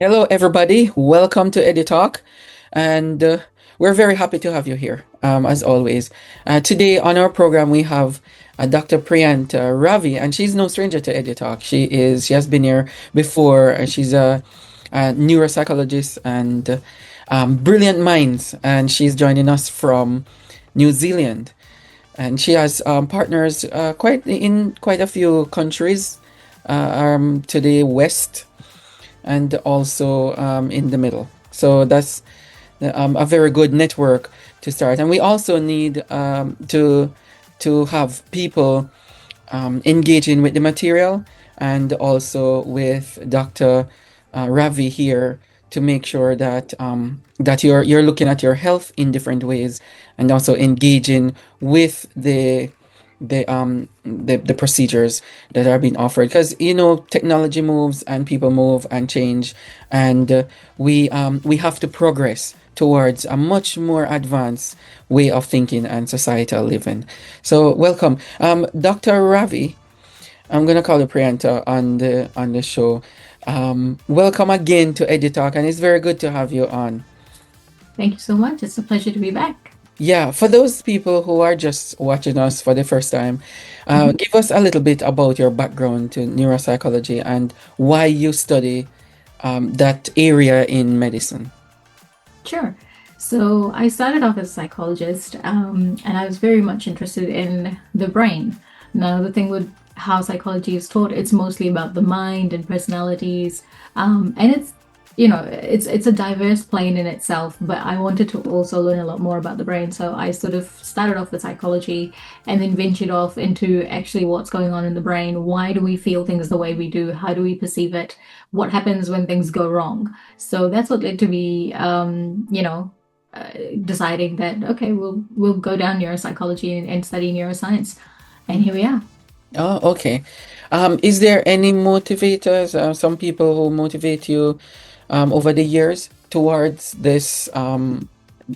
Hello, everybody. Welcome to EduTALK. And we're very happy to have you here, as always. Today on our program, we have Dr. Priyanta Ravi, and she's no stranger to EduTALK. She has been here before. She's a neuropsychologist and brilliant minds, and she's joining us from New Zealand. And she has partners quite a few countries to the west and also in the middle. So that's a very good network to start. And we also need to have people engaging with the material and also with Dr. Ravi here to make sure that that you're looking at your health in different ways and also engaging with the procedures that are being offered, because technology moves and people move and change, and we have to progress towards a much more advanced way of thinking and societal living. So welcome, Dr. Ravi. I'm gonna call you Priyanta on the show. Welcome again to EduTalk, and it's very good to have you on. Thank you so much. It's a pleasure to be back. Yeah, for those people who are just watching us for the first time, Mhm. give us a little bit about your background to neuropsychology and why you study that area in medicine. Sure. So I started off as a psychologist, and I was very much interested in the brain. Now, the thing with how psychology is taught, it's mostly about the mind and personalities, and it's a diverse plane in itself. But I wanted to also learn a lot more about the brain, so I sort of started off with psychology, and then ventured off into actually what's going on in the brain. Why do we feel things the way we do? How do we perceive it? What happens when things go wrong? So that's what led to me, deciding that okay, we'll go down neuropsychology and study neuroscience, and here we are. Oh, okay. Is there any motivators, some people who motivate you over the years towards this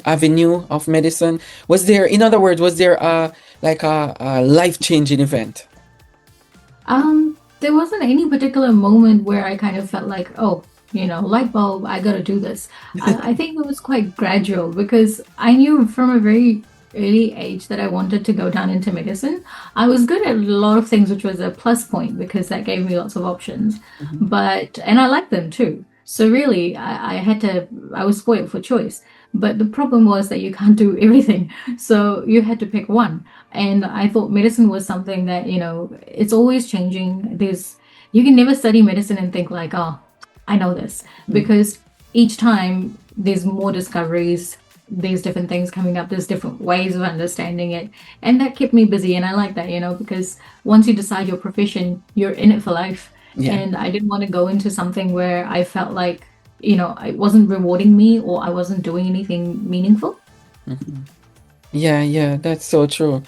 avenue of medicine? In other words, was there a life-changing event? There wasn't any particular moment where I kind of felt like, oh, light bulb, I gotta do this. I think it was quite gradual because I knew from a very early age that I wanted to go down into medicine. I was good at a lot of things, which was a plus point because that gave me lots of options. Mhm. And I liked them too. So really, I was spoiled for choice. But the problem was that you can't do everything. So you had to pick one. And I thought medicine was something that, it's always changing. You can never study medicine and think like, oh, I know this, because each time there's more discoveries, there's different things coming up, there's different ways of understanding it. And that kept me busy. And I like that, because once you decide your profession, you're in it for life. Yeah. And I didn't want to go into something where I felt like, it wasn't rewarding me or I wasn't doing anything meaningful. Mhm. Yeah, yeah, that's so true.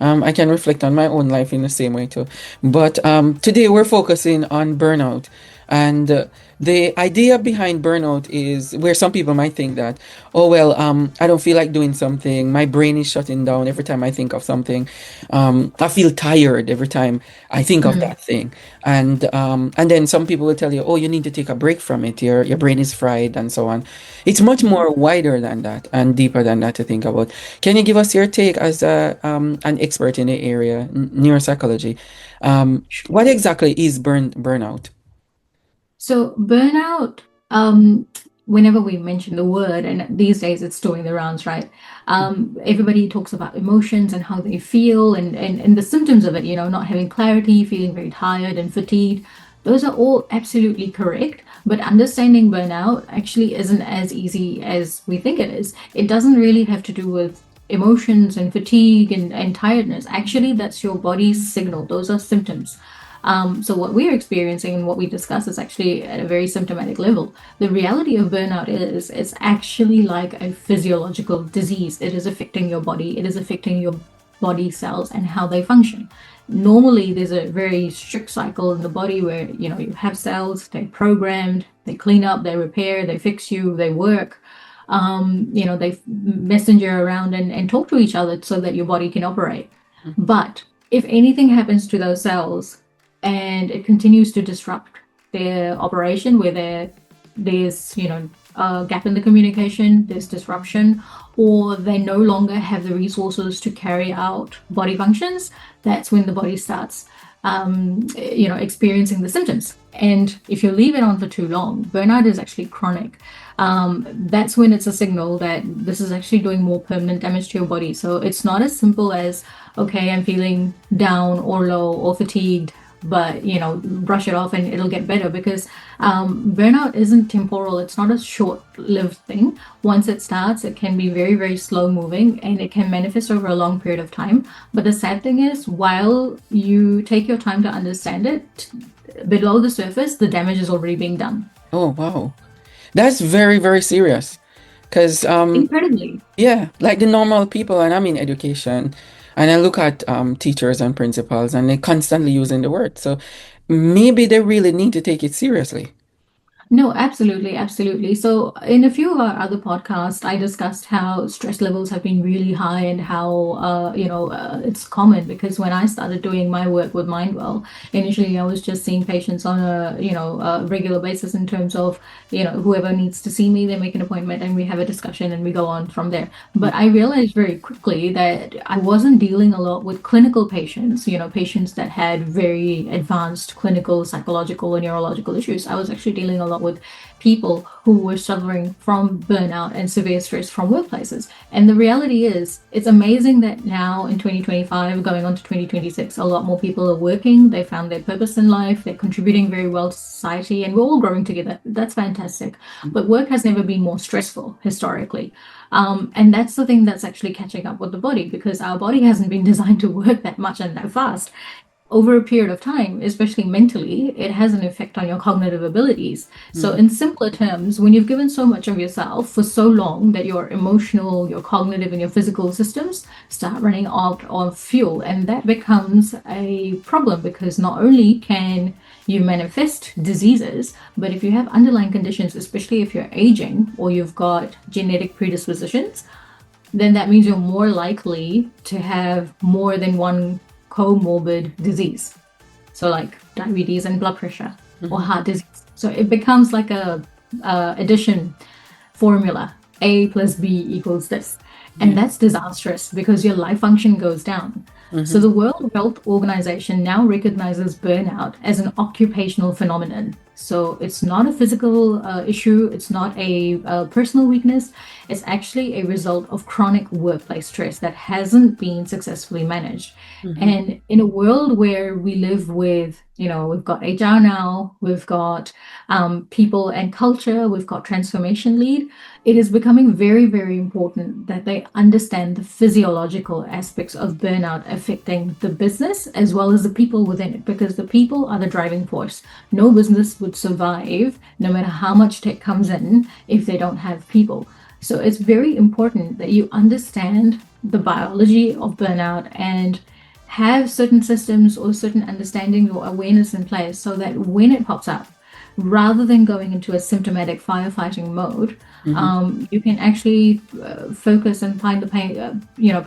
I can reflect on my own life in the same way too. But today we're focusing on burnout. And the idea behind burnout is where some people might think that, oh, well, I don't feel like doing something. My brain is shutting down every time I think of something. I feel tired every time I think of Mm. that thing. And then some people will tell you, oh, you need to take a break from it. Your brain is fried and so on. It's much more wider than that and deeper than that to think about. Can you give us your take as an expert in the area, neuropsychology? What exactly is burnout? So burnout, whenever we mention the word, and these days it's doing the rounds, right? Everybody talks about emotions and how they feel and the symptoms of it, not having clarity, feeling very tired and fatigued. Those are all absolutely correct, but understanding burnout actually isn't as easy as we think it is. It doesn't really have to do with emotions and fatigue and tiredness. Actually, that's your body's signal. Those are symptoms. So what we're experiencing and what we discuss is actually at a very symptomatic level. The reality of burnout is it's actually like a physiological disease. It is affecting your body. It is affecting your body cells and how they function. Normally, there's a very strict cycle in the body where you have cells, they're programmed, they clean up, they repair, they fix you, they work. They messenger around and talk to each other so that your body can operate. But if anything happens to those cells and it continues to disrupt their operation, where they're there's, a gap in the communication, there's disruption, or they no longer have the resources to carry out body functions, that's when the body starts, experiencing the symptoms. And if you leave it on for too long, burnout is actually chronic. That's when it's a signal that this is actually doing more permanent damage to your body. So it's not as simple as, okay, I'm feeling down or low or fatigued, but brush it off and it'll get better, because burnout isn't temporal. It's not a short-lived thing. Once it starts, it can be very, very slow moving, and it can manifest over a long period of time. But the sad thing is, while you take your time to understand it, below the surface the damage is already being done. Oh, wow. That's very, very serious. Because, Incredibly. yeah, like the normal people, and I'm in education, and I look at teachers and principals, and they're constantly using the word. So maybe they really need to take it seriously. No, absolutely, absolutely. So, in a few of our other podcasts, I discussed how stress levels have been really high and how, it's common, because when I started doing my work with Mindwell, initially I was just seeing patients on a regular basis, in terms of, whoever needs to see me, they make an appointment and we have a discussion and we go on from there. But I realized very quickly that I wasn't dealing a lot with clinical patients, patients that had very advanced clinical, psychological, or neurological issues. I was actually dealing a lot with people who were suffering from burnout and severe stress from workplaces. And the reality is, it's amazing that now in 2025, going on to 2026, a lot more people are working. They found their purpose in life. They're contributing very well to society, and we're all growing together. That's fantastic. But work has never been more stressful historically. And that's the thing that's actually catching up with the body, because our body hasn't been designed to work that much and that fast. Over a period of time, especially mentally, it has an effect on your cognitive abilities. So, Mm, in simpler terms, when you've given so much of yourself for so long that your emotional, your cognitive, and your physical systems start running out of fuel, and that becomes a problem, because not only can you manifest diseases, but if you have underlying conditions, especially if you're aging or you've got genetic predispositions, then that means you're more likely to have more than one comorbid disease. So, like diabetes and blood pressure or mhm, heart disease. So it becomes like a addition formula. A plus B equals this. And yeah. that's disastrous, because your life function goes down. So Mhm, the World Health Organization now recognizes burnout as an occupational phenomenon. So it's not a physical issue, it's not a personal weakness, it's actually a result of chronic workplace stress that hasn't been successfully managed. mhm, And in a world where we live with, we've got HR now, we've got people and culture, we've got transformation lead, it is becoming very, very important that they understand the physiological aspects of burnout affecting the business as well as the people within it, because the people are the driving force. No business would survive, no matter how much tech comes in, if they don't have people. So it's very important that you understand the biology of burnout and have certain systems or certain understanding or awareness in place, so that when it pops up, rather than going into a symptomatic firefighting mode, mhm. you can actually focus and find the pain,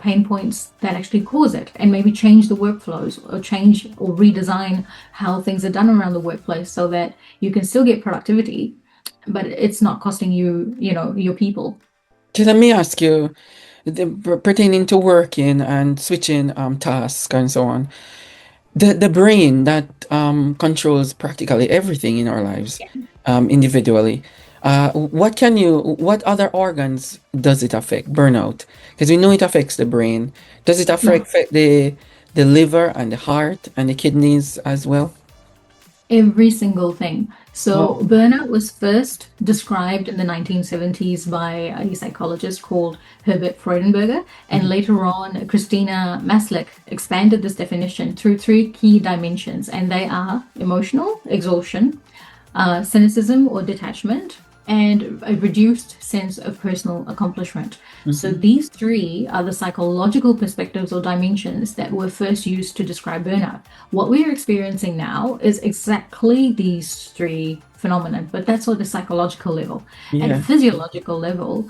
pain points that actually cause it, and maybe change the workflows or change or redesign how things are done around the workplace, so that you can still get productivity, but it's not costing you, your people. So let me ask you, pertaining to working and switching tasks and so on, the brain that controls practically everything in our lives, individually. What other organs does it affect? Burnout, because we know it affects the brain. Does it Yeah. affect the liver and the heart and the kidneys as well? Every single thing. So, Oh. burnout was first described in the 1970s by a psychologist called Herbert Freudenberger, and Mhm, later on, Christina Maslick expanded this definition through three key dimensions, and they are emotional exhaustion, cynicism or detachment, and a reduced sense of personal accomplishment. So mhm, these three are the psychological perspectives or dimensions that were first used to describe burnout. What we are experiencing now is exactly these three phenomena, but that's on the psychological level. At a yeah. physiological level,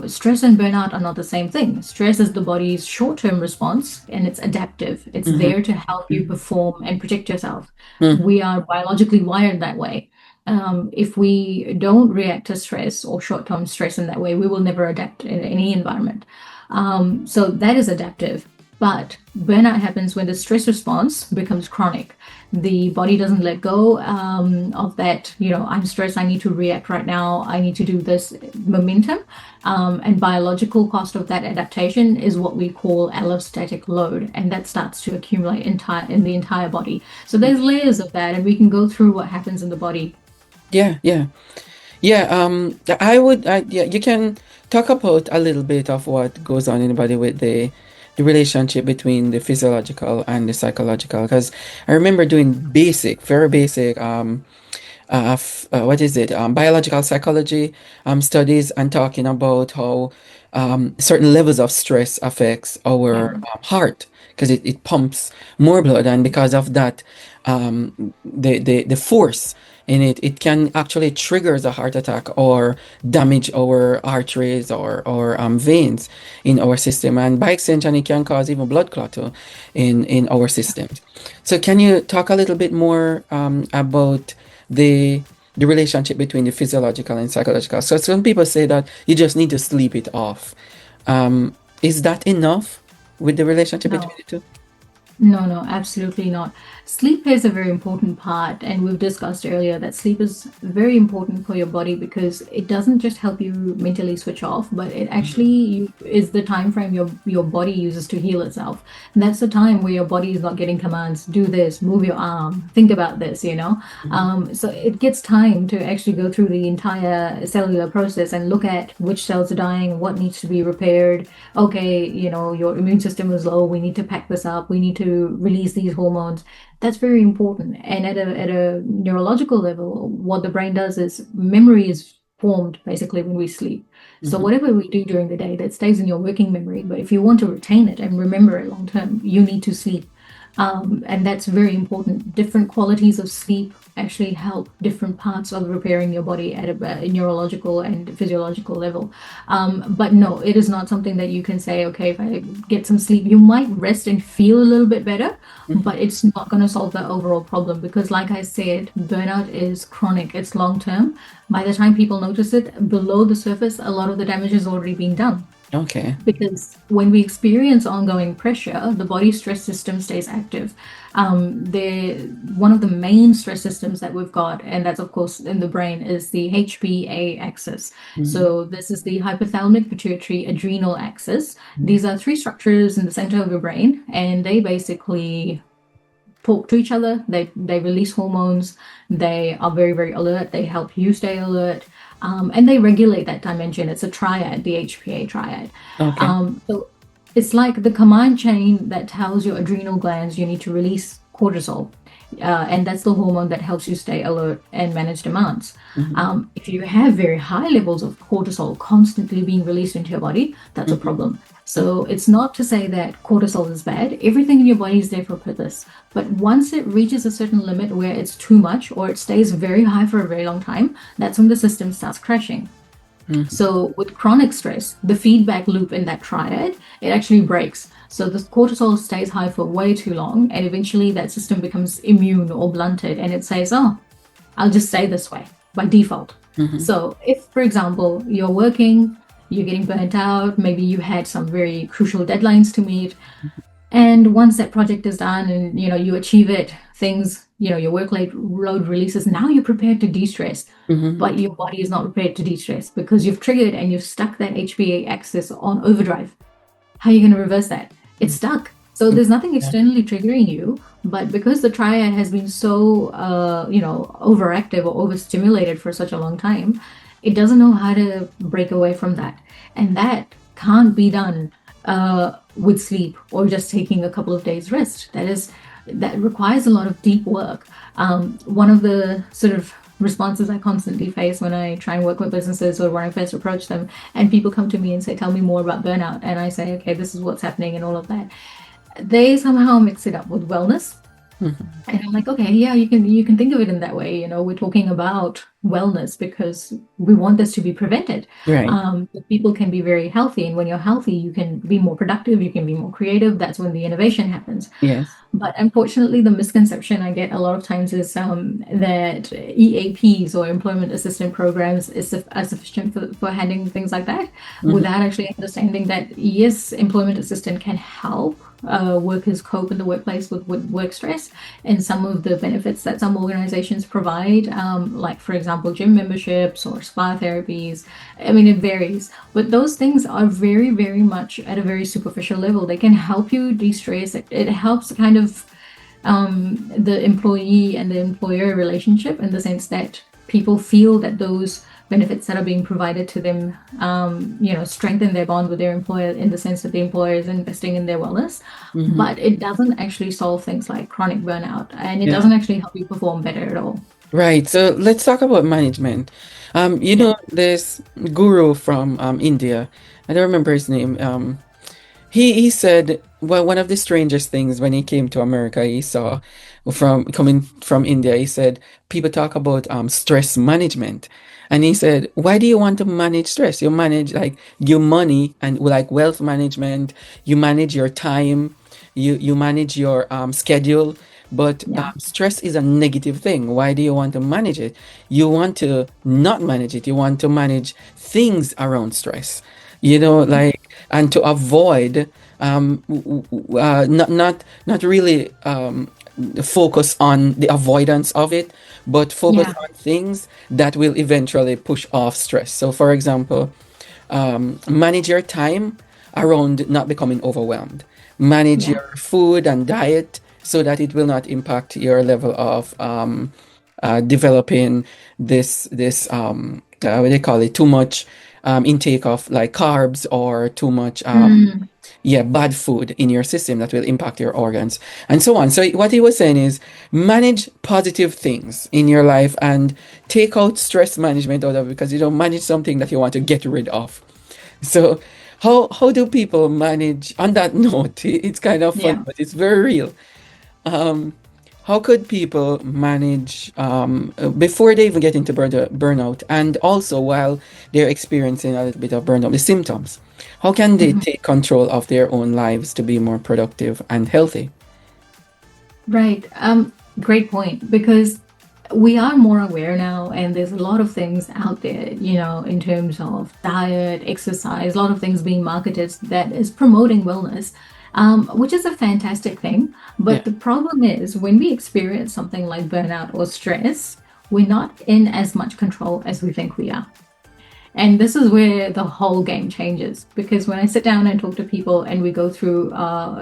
stress and burnout are not the same thing. Stress is the body's short-term response, and it's adaptive. It's Mhm, there to help you mhm, perform and protect yourself. mhm, We are biologically wired that way. If we don't react to stress or short-term stress in that way, we will never adapt in any environment. So that is adaptive. But burnout happens when the stress response becomes chronic. The body doesn't let go of that, I'm stressed, I need to react right now, I need to do this momentum. And biological cost of that adaptation is what we call allostatic load, and that starts to accumulate in the entire body. So there's layers of that, and we can go through what happens in the body. Yeah, yeah. Yeah, I would, yeah, you can talk about a little bit of what goes on in the body with the relationship between the physiological and the psychological. Because I remember doing very basic, what is it, biological psychology studies, and talking about how certain levels of stress affects Yeah. our heart because it pumps more blood, and because of that, the force in it can actually triggers a heart attack or damage our arteries or veins in our system, and by extension it can cause even blood clot in our systems. So can you talk a little bit more about the the relationship between the physiological and psychological? So some people say that you just need to sleep it off. Is that enough with the relationship between No. the two? No, no, absolutely not. Sleep plays a very important part, and we've discussed earlier that sleep is very important for your body because it doesn't just help you mentally switch off, but it actually is the time frame your body uses to heal itself. And that's the time where your body is not getting commands, do this, move your arm, think about this. Mhm. So it gets time to actually go through the entire cellular process and look at which cells are dying, what needs to be repaired. Okay, your immune system is low, we need to pack this up, we need to release these hormones. That's very important. And at a neurological level, what the brain does is memory is formed basically when we sleep. So Mhm. whatever we do during the day, that stays in your working memory. But if you want to retain it and remember it long term, you need to sleep. And that's very important. Different qualities of sleep actually help different parts of repairing your body at a neurological and physiological level. But no, it is not something that you can say, okay, if I get some sleep, you might rest and feel a little bit better, Mhm. but it's not going to solve the overall problem because, like I said, burnout is chronic, it's long term. By the time people notice it below the surface, a lot of the damage has already been done. Okay. Because when we experience ongoing pressure, the body stress system stays active. One of the main stress systems that we've got, and that's of course in the brain, is the HPA axis. Mhm. So this is the hypothalamic pituitary adrenal axis. Mhm. These are three structures in the center of your brain, and they basically talk to each other. They release hormones. They are very, very alert. They help you stay alert. And they regulate that dimension. It's a triad, the HPA triad. Okay. So it's like the command chain that tells your adrenal glands you need to release cortisol. And that's the hormone that helps you stay alert and manage demands. Mhm. If you have very high levels of cortisol constantly being released into your body, that's a Mhm. problem. So it's not to say that cortisol is bad. Everything in your body is there for a purpose. But once it reaches a certain limit where it's too much or it stays very high for a very long time, that's when the system starts crashing. Mhm. So with chronic stress, the feedback loop in that triad, it actually breaks. So the cortisol stays high for way too long, and eventually that system becomes immune or blunted, and it says, "Oh, I'll just stay this way by default." Mhm. So if, for example, you're working, you're getting burnt out, maybe you had some very crucial deadlines to meet, and once that project is done and you achieve it, things, your workload releases, now you're prepared to de-stress. Mhm. But your body is not prepared to de-stress because you've triggered and you've stuck that HPA axis on overdrive. How are you going to reverse that? It's Mhm. stuck. So there's nothing Yeah. externally triggering you, but because the triad has been so, overactive or overstimulated for such a long time, it doesn't know how to break away from that. And that can't be done with sleep or just taking a couple of days rest. That requires a lot of deep work. One of the sort of responses I constantly face when I try and work with businesses or when I first approach them, and people come to me and say, "Tell me more about burnout," and I say, "Okay, this is what's happening," and all of that. They somehow mix it up with wellness. Mhm. And I'm like, okay, yeah, you can think of it in that way. We're talking about wellness because we want this to be prevented. Right. That people can be very healthy, and when you're healthy, you can be more productive, you can be more creative. That's when the innovation happens. Yes. But unfortunately, the misconception I get a lot of times is that EAPs or employment assistance programs are sufficient for handling things like that, Mhm. without actually understanding that, yes, employment assistance can help workers cope in the workplace with work stress, and some of the benefits that some organizations provide, like, for example, gym memberships or spa therapies. I mean, it varies, but those things are very, very much at a very superficial level. They can help you de-stress. It helps kind of the employee and the employer relationship, in the sense that people feel that those benefits that are being provided to them, strengthen their bond with their employer, in the sense that the employer is investing in their wellness. Mhm. But it doesn't actually solve things like chronic burnout, and it Yeah. doesn't actually help you perform better at all. Right. So let's talk about management. Yeah. This guru from India, I don't remember his name. He said, well, one of the strangest things when he came to America, he saw from coming from India, he said people talk about stress management. And he said, why do you want to manage stress? You manage like your money and like wealth management, you manage your time, you manage your schedule, but Yeah. stress is a negative thing. Why do you want to manage it? You want to not manage it. You want to manage things around stress. Like, and to avoid not really focus on the avoidance of it, but focus Yeah. on things that will eventually push off stress. So, for example, manage your time around not becoming overwhelmed. Manage Yeah. your food and diet so that it will not impact your level of developing what do they call it, too much intake of like carbs or too much Mm, yeah, bad food in your system that will impact your organs and so on. So what he was saying is manage positive things in your life and take out stress management out of it, because you don't manage something that you want to get rid of. So how do people manage on that note? It's kind of funny, yeah. but it's very real. Um, how could people manage before they even get into burnout, and also while they're experiencing a little bit of burnout, the symptoms? How can they Mhm. take control of their own lives to be more productive and healthy? Right. Great point. Because we are more aware now, and there's a lot of things out there, in terms of diet, exercise, a lot of things being marketed that is promoting wellness, which is a fantastic thing. Yeah, But the problem is, when we experience something like burnout or stress, we're not in as much control as we think we are. And this is where the whole game changes, because when I sit down and talk to people and we go through,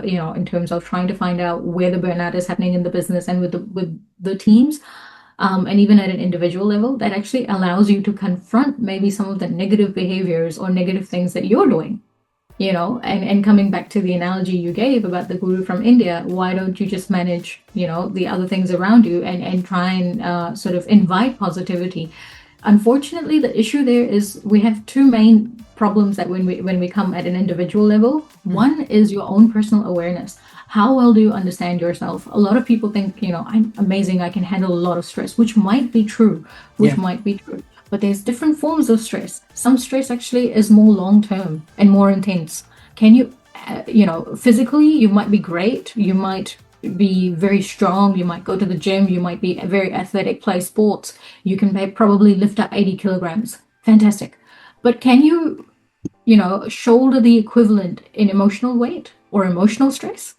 in terms of trying to find out where the burnout is happening in the business and with the teams, and even at an individual level, that actually allows you to confront maybe some of the negative behaviors or negative things that you're doing. And coming back to the analogy you gave about the guru from India, why don't you just manage, the other things around you, and try and sort of invite positivity. Unfortunately, the issue there is we have two main problems that when we come at an individual level. mhm, One is your own personal awareness. How well do you understand yourself? A lot of people think, I'm amazing, I can handle a lot of stress, which might be true, which yeah, might be true. But there's different forms of stress. Some stress actually is more long term and more intense. Can you, physically, you might be great, you might be very strong, you might go to the gym, you might be very athletic, play sports, you can probably lift up 80 kilograms. Fantastic. But can you, shoulder the equivalent in emotional weight or emotional stress?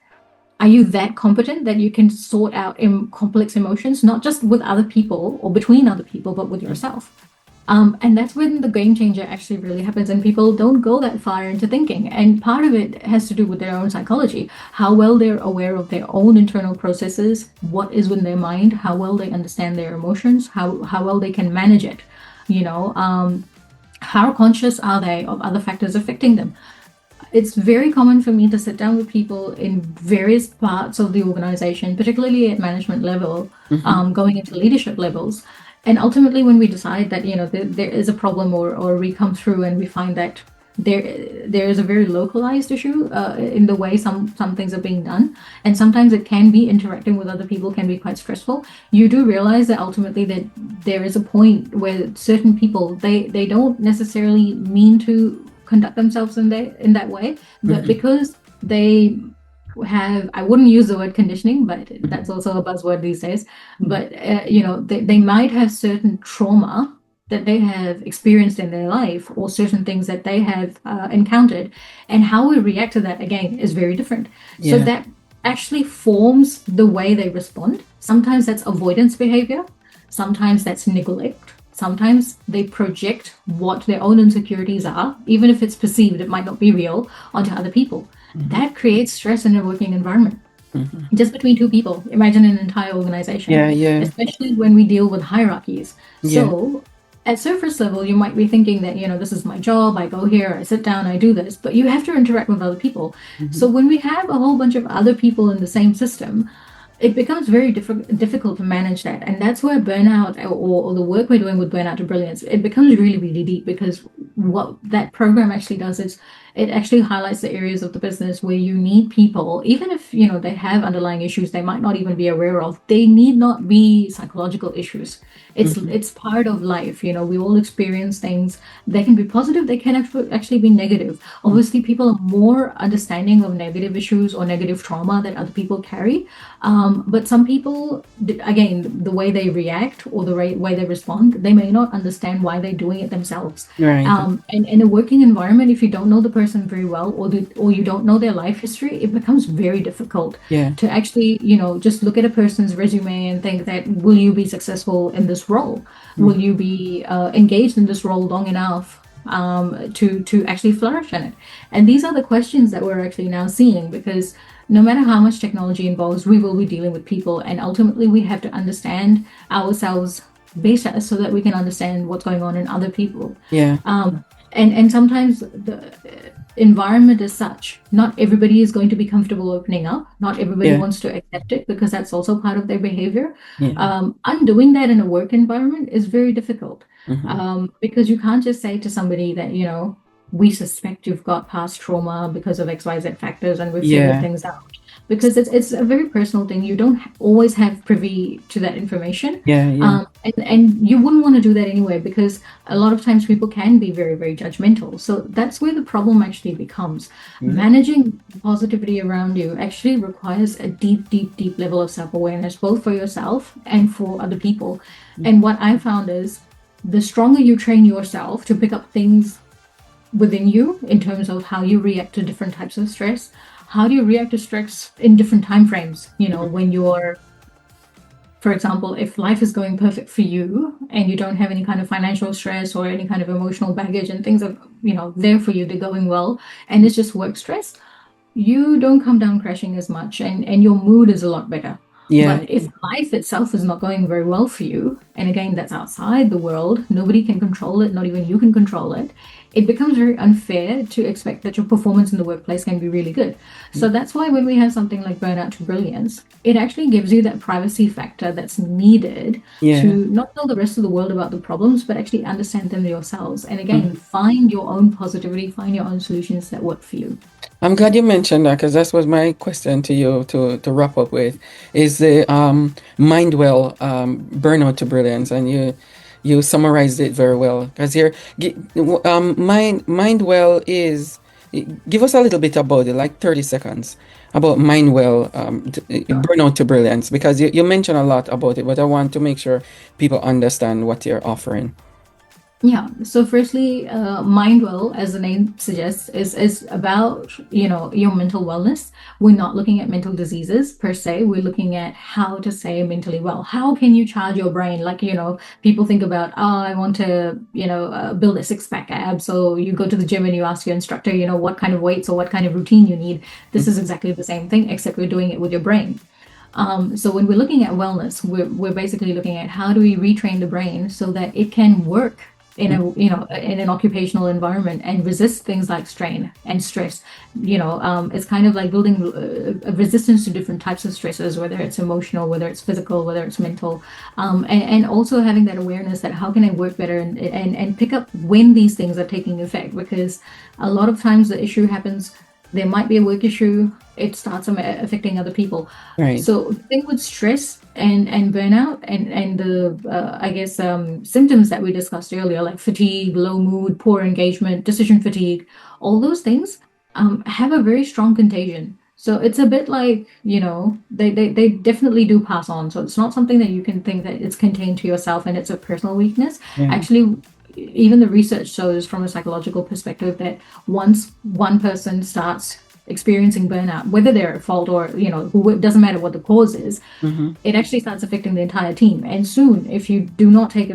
Are you that competent that you can sort out complex emotions, not just with other people or between other people, but with mhm, yourself? And that's when the game changer actually really happens, and people don't go that far into thinking. And part of it has to do with their own psychology, how well they're aware of their own internal processes, what is in their mind, how well they understand their emotions, how well they can manage it. You know, how conscious are they of other factors affecting them? It's very common for me to sit down with people in various parts of the organization, particularly at management level, mhm, going into leadership levels. And ultimately, when we decide that, there is a problem, or we come through and we find that there is a very localized issue in the way some things are being done, and sometimes it can be interacting with other people can be quite stressful. You do realize that ultimately that there is a point where certain people they don't necessarily mean to conduct themselves in that way, but Mm-hmm. because they have, I wouldn't use the word conditioning, but that's also a buzzword these days, but they might have certain trauma that they have experienced in their life, or certain things that they have encountered, and how we react to that again is very different. So Yeah. that actually forms the way they respond. Sometimes that's avoidance behavior, sometimes that's neglect, sometimes they project what their own insecurities are, even if it's perceived, it might not be real, onto other people. Mm-hmm. That creates stress in a working environment, Mm-hmm. just between two people. Imagine an entire organization, Yeah, yeah, especially when we deal with hierarchies. yeah. So at surface level, you might be thinking that, this is my job, I go here, I sit down, I do this, but you have to interact with other people. Mm-hmm. So when we have a whole bunch of other people in the same system, it becomes very difficult to manage that. And that's where burnout, or the work we're doing with Burnout to Brilliance, it becomes really, really deep, because what that program actually does is it actually highlights the areas of the business where you need people, even if they have underlying issues they might not even be aware of. They need not be psychological issues. Mm-hmm. It's part of life. We all experience things. They can be positive, they can actually be negative. Obviously, people are more understanding of negative issues or negative trauma that other people carry, but some people, again, the way they react or the way they respond, they may not understand why they're doing it themselves. Right. And in a working environment, if you don't know the person very well, or you don't know their life history, it becomes very difficult Yeah. to actually, just look at a person's resume and think that, will you be successful in this role? Will Mm-hmm. you be engaged in this role long enough to actually flourish in it? And these are the questions that we're actually now seeing, because no matter how much technology involves, we will be dealing with people, and ultimately we have to understand ourselves better so that we can understand what's going on in other people. Yeah. And sometimes the environment is such, not everybody is going to be comfortable opening up, not everybody Yeah. wants to accept it, because that's also part of their behavior. Yeah. Undoing that in a work environment is very difficult, Mm-hmm. because you can't just say to somebody that, we suspect you've got past trauma because of XYZ factors, and we've figured Yeah. things out, because it's a very personal thing. You don't always have privy to that information. Yeah. Yeah. And you wouldn't want to do that anyway, because a lot of times people can be very, very judgmental. So that's where the problem actually becomes. Mm-hmm. Managing positivity around you actually requires a deep, deep, deep level of self-awareness, both for yourself and for other people. And what I found is, the stronger you train yourself to pick up things within you in terms of how you react to different types of stress, how do you react to stress in different time frames, when you're, for example, if life is going perfect for you and you don't have any kind of financial stress or any kind of emotional baggage, and things are, there for you, they're going well, and it's just work stress, you don't come down crashing as much, and your mood is a lot better. Yeah. But if life itself is not going very well for you, and again, that's outside the world, nobody can control it, not even you can control it, it becomes very unfair to expect that your performance in the workplace can be really good. So that's why when we have something like Burnout to Brilliance, it actually gives you that privacy factor that's needed Yeah. to not tell the rest of the world about the problems, but actually understand them yourselves. And again, Mm-hmm. find your own positivity, find your own solutions that work for you. I'm glad you mentioned that, because that was my question to you to wrap up with, is the Mindwell burnout to brilliance, and you summarized it very well. Because here, Mindwell is, give us a little bit about it, like 30 seconds about Mindwell, burnout to brilliance, because you mentioned a lot about it, but I want to make sure people understand what you're offering. Yeah. So firstly, Mindwell, as the name suggests, is about your mental wellness. We're not looking at mental diseases per se. We're looking at how to stay mentally well. How can you charge your brain? Like people think about, oh, I want to build a six-pack ab. So you go to the gym and you ask your instructor, what kind of weights or what kind of routine you need. This is exactly the same thing, except we're doing it with your brain. So when we're looking at wellness, we're basically looking at how do we retrain the brain so that it can work in a in an occupational environment and resist things like strain and stress. It's kind of like building a resistance to different types of stresses, whether it's emotional, whether it's physical, whether it's mental, and also having that awareness that how can I work better, and pick up when these things are taking effect, because a lot of times the issue happens, there might be a work issue, it starts affecting other people. Right. So the thing with stress and burnout and the I guess symptoms that we discussed earlier, like fatigue, low mood, poor engagement, decision fatigue, all those things have a very strong contagion. So it's a bit like, they definitely do pass on. So it's not something that you can think that it's contained to yourself and it's a personal weakness. Yeah. Actually, even the research shows from a psychological perspective that once one person starts experiencing burnout, whether they're at fault or, it doesn't matter what the cause is, Mm-hmm. it actually starts affecting the entire team. And soon, if you do not take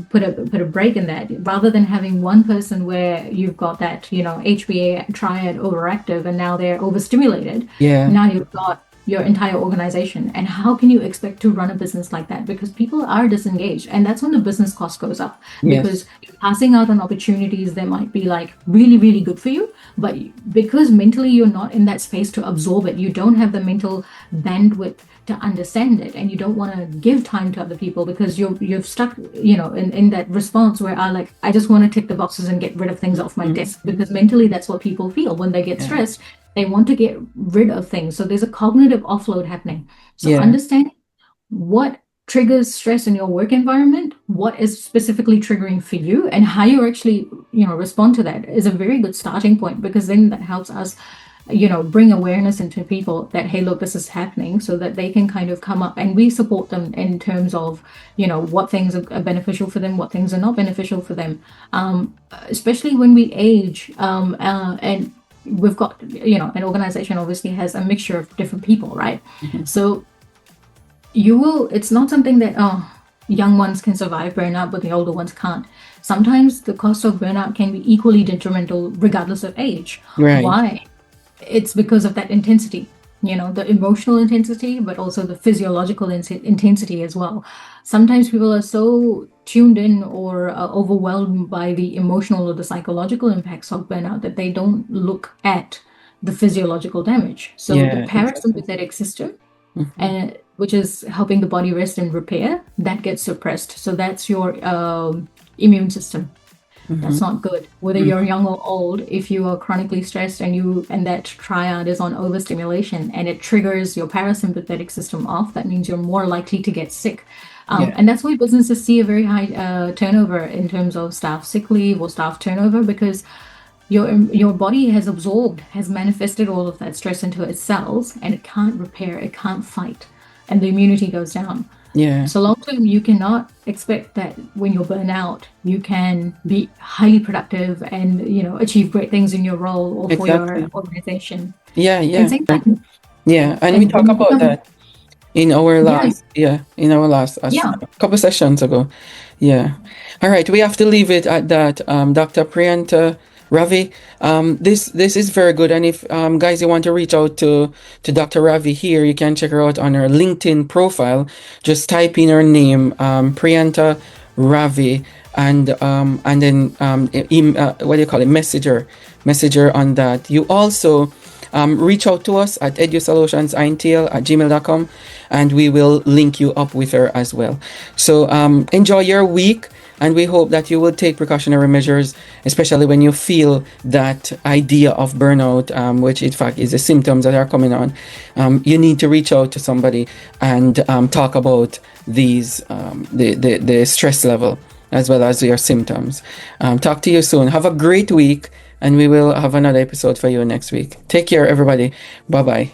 put a break in that, rather than having one person where you've got that, HBA triad overactive and now they're overstimulated, Yeah. now you've got your entire organization. And how can you expect to run a business like that? Because people are disengaged, and that's when the business cost goes up. Yes. Because you're passing out on opportunities that might be like really, really good for you, but because mentally you're not in that space to absorb it, you don't have the mental bandwidth to understand it, and you don't want to give time to other people because you've stuck, in that response where I just want to tick the boxes and get rid of things off my desk, because mentally that's what people feel when they get Yeah. stressed. They want to get rid of things. So there's a cognitive offload happening. So Yeah. understanding what triggers stress in your work environment, what is specifically triggering for you, and how you actually, respond to that is a very good starting point, because then that helps us, bring awareness into people that, hey, look, this is happening, so that they can kind of come up, and we support them in terms of, what things are beneficial for them, what things are not beneficial for them, especially when we age, and we've got, an organization obviously has a mixture of different people, right? Mhm. So it's not something that, young ones can survive burnout, but the older ones can't. Sometimes the cost of burnout can be equally detrimental regardless of age. Right. Why? It's because of that intensity, the emotional intensity, but also the physiological intensity as well. Sometimes people are so tuned in or overwhelmed by the emotional or the psychological impacts of burnout that they don't look at the physiological damage. So the Yeah. Exactly. parasympathetic system, Mm-hmm. which is helping the body rest and repair, that gets suppressed. So that's your immune system. Mm-hmm. That's not good. Whether you're young or old, if you are chronically stressed and that triad is on overstimulation and it triggers your parasympathetic system off, that means you're more likely to get sick. Yeah. And that's why businesses see a very high turnover in terms of staff sick leave or staff turnover, because your body has manifested all of that stress into its cells, and it can't repair, it can't fight, and the immunity goes down. Yeah. So long term, you cannot expect that when you're burnt out, you can be highly productive and achieve great things in your role or for your Exactly. organization. Yeah. And Yeah. same time, Yeah. And we and talk when you about become, that in our yeah, last, yeah, in our last yeah, a couple sessions ago. Yeah. All right. We have to leave it at that. Dr. Priyanta Ravi, this is very good. And if guys you want to reach out to Dr. Ravi here, you can check her out on her LinkedIn profile. Just type in her name, Priyanta Ravi, and then what do you call it? Messenger on that. You also reach out to us at edusolutionsintl@gmail.com, and we will link you up with her as well. So enjoy your week, and we hope that you will take precautionary measures, especially when you feel that idea of burnout, which in fact is the symptoms that are coming on. You need to reach out to somebody and talk about these the stress level as well as your symptoms. Talk to you soon. Have a great week, and we will have another episode for you next week. Take care, everybody. Bye bye.